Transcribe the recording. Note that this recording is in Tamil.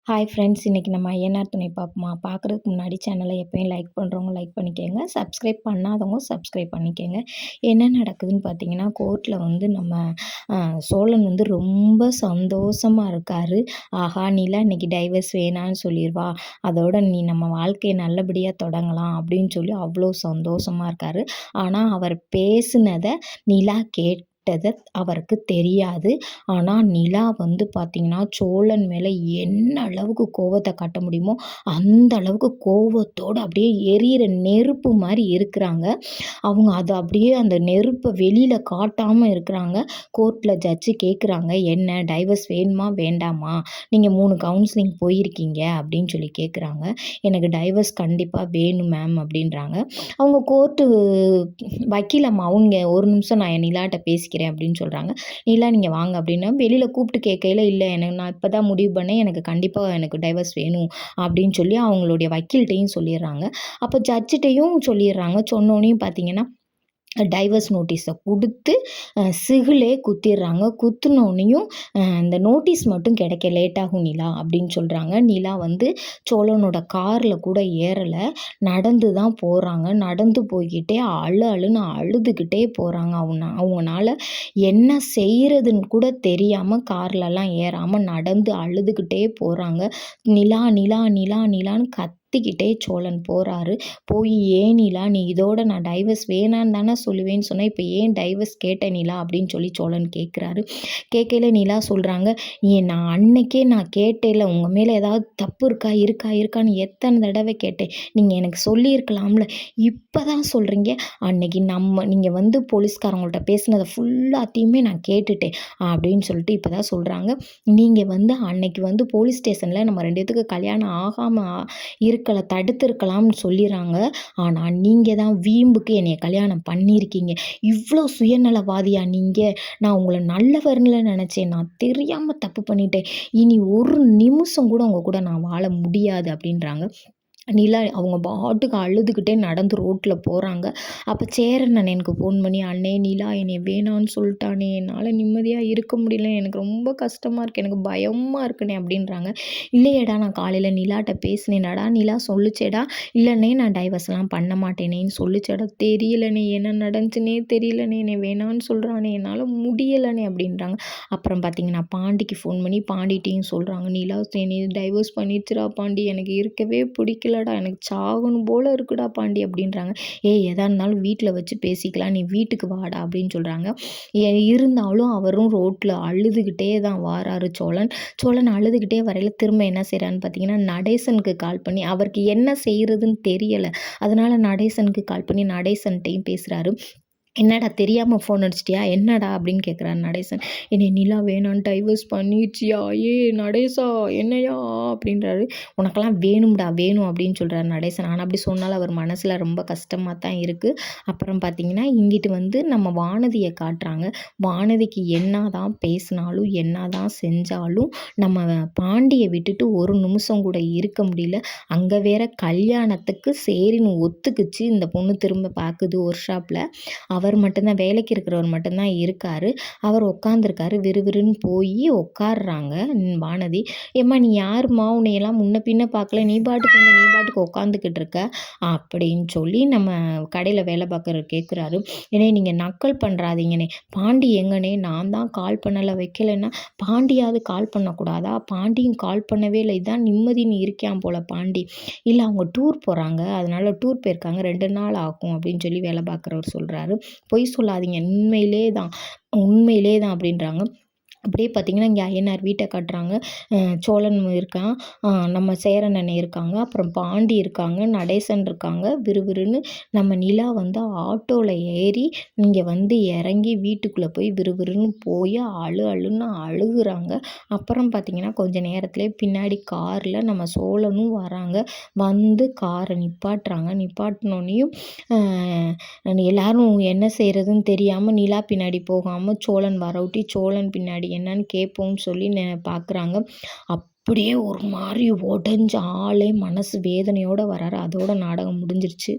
ஹாய் ஃப்ரெண்ட்ஸ், இன்றைக்கி நம்ம ஐயனார் துணை பார்ப்போமா? பார்க்குறதுக்கு முன்னாடி சேனலை எப்பயும் லைக் பண்ணுறவங்க லைக் பண்ணிக்கோங்க, சப்ஸ்கிரைப் பண்ணாதவங்க சப்ஸ்கிரைப் பண்ணிக்கோங்க. என்ன நடக்குதுன்னு பார்த்தீங்கன்னா, கோர்ட்டில் வந்து நம்ம சோழன் வந்து ரொம்ப சந்தோஷமாக இருக்கார். ஆஹா, நீலாம் இன்றைக்கி டைவர்ஸ் வேணான்னு சொல்லிடுவா, அதோட நீ நம்ம வாழ்க்கையை நல்லபடியாக தொடங்கலாம் அப்படின்னு சொல்லி அவ்வளோ சந்தோஷமாக இருக்கார். ஆனால் அவர் பேசுனதை நிலா அவருக்கு தெரியாது. ஆனால் நிலா வந்து பார்த்திங்கன்னா, சோழன் மேலே என்ன அளவுக்கு கோவத்தை காட்ட முடியுமோ அந்த அளவுக்கு கோவத்தோடு அப்படியே எரியிற நெருப்பு மாதிரி இருக்கிறாங்க. அவங்க அதை அப்படியே அந்த நெருப்பை வெளியில் காட்டாமல் இருக்கிறாங்க. கோர்ட்டில் ஜட்ஜு கேட்குறாங்க, என்ன டைவர்ஸ் வேணுமா வேண்டாமா, நீங்கள் 3 கவுன்சிலிங் போயிருக்கீங்க அப்படின்னு சொல்லி கேட்குறாங்க. எனக்கு டைவர்ஸ் கண்டிப்பாக வேணும் மேம் அப்படின்றாங்க. அவங்க கோர்ட்டு வக்கீலம்மா அவங்க ஒரு நிமிஷம் நான் நிலாட்ட பேசிக்கிறேன் அப்படின்னு சொல்கிறாங்க. நிலா நீங்கள் வாங்க அப்படின்னா வெளியில் கூப்பிட்டு கேட்கையில், இல்லை எனக்கு நான் இப்போ தான் முடிவு பண்ணேன், எனக்கு கண்டிப்பாக எனக்கு டைவர்ஸ் வேணும் அப்படின்னு சொல்லி அவங்களுடைய வக்கீல்கிட்டையும் சொல்லிடுறாங்க. அப்போ ஜட்ஜிட்டையும் சொல்லிடுறாங்க. சொன்னோனையும் பார்த்தீங்கன்னா, டைவர்ஸ் நோட்டீஸை கொடுத்து சிகிலே குத்திடுறாங்க. குத்துனோடனையும் இந்த நோட்டீஸ் மட்டும் கிடைக்க லேட்டாகும் நிலா அப்படின்னு சொல்கிறாங்க. நிலா வந்து சோழனோட காரில் கூட ஏறலை, நடந்து தான் போகிறாங்க. நடந்து போய்கிட்டே அழுன்னு அழுதுகிட்டே போகிறாங்க. அவங்கனால என்ன செய்கிறதுன்னு கூட தெரியாமல் கார்லலாம் ஏறாமல் நடந்து அழுதுகிட்டே போகிறாங்க. நிலா நிலா நிலா நிலான்னு கத்திக்கிட்டே சோழன் போகிறாரு. போய், ஏன் நிலா நீ இதோட நான் டைவர்ஸ் வேணான்னு தானே சொல்லுவேன்னு சொன்னேன், இப்போ ஏன் டைவர்ஸ் கேட்ட நிலா அப்படின்னு சொல்லி சோழன் கேட்குறாரு. கேட்கையில நிலா சொல்கிறாங்க, நான் அன்னைக்கே நான் கேட்டேன்ல, உங்கள் மேலே ஏதாவது தப்பு இருக்கான்னு எத்தனை தடவை கேட்டேன், நீங்கள் எனக்கு சொல்லியிருக்கலாம்ல, இப்போ தான் சொல்கிறீங்க. அன்னைக்கு நீங்கள் வந்து போலீஸ்காரங்கள்ட்ட பேசினதை ஃபுல்லாத்தையுமே நான் கேட்டுட்டேன் அப்படின்னு சொல்லிட்டு இப்போ தான் சொல்கிறாங்க. நீங்கள் வந்து அன்னைக்கு வந்து போலீஸ் ஸ்டேஷனில் நம்ம 2 பேத்துக்கு கல்யாணம் ஆகாமல் தடுத்திருக்கலாம்னு சொல்லிடுறாங்க. ஆனால் நீங்கள் தான் வீம்புக்கு என்னைய கல்யாணம் பண்ணியிருக்கீங்க. இவ்வளோ சுயநலவாதியா நீங்கள்? நான் உங்களை நல்லவர்னு நினச்சேன், நான் தெரியாமல் தப்பு பண்ணிட்டேன். இனி ஒரு நிமிஷம் கூட உங்கள் கூட நான் வாழ முடியாது அப்படின்றாங்க. நிலா அவங்க பாட்டுக்கு அழுதுகிட்டே நடந்து ரோட்டில் போகிறாங்க. அப்போ சேரன் அண்ணனுக்கு ஃபோன் பண்ணி, அண்ணே நிலா என்னை வேணான்னு சொல்லிட்டானே, என்னால் நிம்மதியாக இருக்க முடியல, எனக்கு ரொம்ப கஷ்டமாக இருக்குது, எனக்கு பயமாக இருக்குண்ணே அப்படின்றாங்க. இல்லையேடா, நான் காலையில் நிலாட்ட பேசினேடாடா, நிலா சொல்லிச்சேடா, இல்லைண்ணே நான் டைவர்ஸ்லாம் பண்ண மாட்டேனேன்னு சொல்லிச்சேடா, தெரியலண்ணே என்ன நடந்துச்சுன்னே தெரியலண்ணே, என்னை வேணான்னு சொல்கிறானே, என்னால் முடியலைண்ணே அப்படின்றாங்க. அப்புறம் பார்த்தீங்கன்னா, பாண்டிக்கு ஃபோன் பண்ணி பாண்டிட்டையும் சொல்கிறாங்க, நிலா என்னை டைவர்ஸ் பண்ணிடுச்சுடா பாண்டி, எனக்கு இருக்கவே பிடிக்கல, எனக்கு சாகணும் போல இருக்குடா பாண்டி அப்படின்றாங்க. எதா இருந்தாலும் வீட்டில் வச்சு பேசிக்கலாம், நீ வீட்டுக்கு வாடா அப்படின்னு சொல்கிறாங்க. இருந்தாலும் அவரும் ரோட்டில் அழுதுகிட்டே தான் வாராரு சோழன் அழுதுகிட்டே வரையில் திரும்ப என்ன செய்கிறான்னு பார்த்தீங்கன்னா, நடேசனுக்கு கால் பண்ணி, அவருக்கு என்ன செய்கிறதுன்னு தெரியலை, அதனால் நடேசனுக்கு கால் பண்ணி நடேசன்ட்டையும் பேசுகிறாரு. என்னடா தெரியாமல் ஃபோன் அடிச்சிட்டியா, என்னடா அப்படின்னு கேட்குறாரு நடேசன். என்னை நிலா வேணான்னு டைவர்ஸ் பண்ணிடுச்சியா, நடேசா என்னையா அப்படின்றாரு. உனக்கெல்லாம் வேணும் அப்படின்னு சொல்கிறாரு நடேசன். ஆனால் அப்படி சொன்னாலும் அவர் மனசில் ரொம்ப கஷ்டமாக தான் இருக்குது. அப்புறம் பார்த்திங்கன்னா, இங்கிட்டு வந்து நம்ம வானதியை காட்டுறாங்க. வானதிக்கு என்ன தான் பேசினாலும் என்ன தான் செஞ்சாலும் நம்ம பாண்டியை விட்டுட்டு ஒரு நிமிஷம் கூட இருக்க முடியல. அங்கே வேற கல்யாணத்துக்கு சரின்னு ஒத்துக்குச்சு. இந்த பொண்ணு திரும்ப பார்க்குது ஒர்க் ஷாப்பில். அவர் மட்டும்தான், வேலைக்கு இருக்கிறவர் மட்டும்தான் இருக்கார். அவர் உட்காந்துருக்காரு. விறுவிறுன்னு போய் உட்காடுறாங்க வானதி. ஏம்மா நீ யாரும்மா, உன்னையெல்லாம் முன்ன பின்ன பார்க்கல, நீ பாட்டுக்கு உட்காந்துக்கிட்டு இருக்க அப்படின்னு சொல்லி நம்ம கடையில் வேலை பார்க்குறவர் கேட்குறாரு. ஏன்னே நீங்கள் நக்கல் பண்ணுறாதீங்கண்ணே, பாண்டி எங்கனே, நான் தான் கால் பண்ணலை வைக்கலைன்னா பாண்டியாவது கால் பண்ணக்கூடாதா, பாண்டியும் கால் பண்ணவே இல்லை, இதுதான் நிம்மதின்னு இருக்கான் போல் பாண்டி. இல்லை அவங்க டூர் போகிறாங்க, அதனால் டூர் போயிருக்காங்க, 2 நாள் ஆகும் அப்படின்னு சொல்லி வேலை பார்க்குறவர் சொல்கிறாரு. பொய் சொல்லாதீங்க, உண்மையிலே தான் அப்படின்றாங்க. அப்படியே பார்த்திங்கன்னா, இங்கே ஐயனார் வீட்டை காட்டுறாங்க. சோழன் இருக்கான், நம்ம சேரன் அண்ணன் இருக்காங்க, அப்புறம் பாண்டி இருக்காங்க, நடேசன் இருக்காங்க. விறுவிறுன்னு நம்ம நிலா வந்து ஆட்டோவில் ஏறி இங்கே வந்து இறங்கி வீட்டுக்குள்ளே போய் விறுவிறுன்னு போய் அழுன்னு அழுகுறாங்க. அப்புறம் பார்த்திங்கன்னா, கொஞ்சம் நேரத்துலேயே பின்னாடி காரில் நம்ம சோழனும் வராங்க. வந்து காரை நிப்பாட்டினோன்னையும் எல்லாரும் என்ன செய்கிறதுன்னு தெரியாமல் நிலா பின்னாடி போகாமல் சோழன் வரவிட்டி சோழன் பின்னாடி என்னன்னு கேட்போம்னு சொல்லி பார்க்குறாங்க. அப்படியே ஒரு மாதிரி உடஞ்ச ஆளே மனசு வேதனையோடு வராரு. அதோட நாடகம் முடிஞ்சிருச்சு.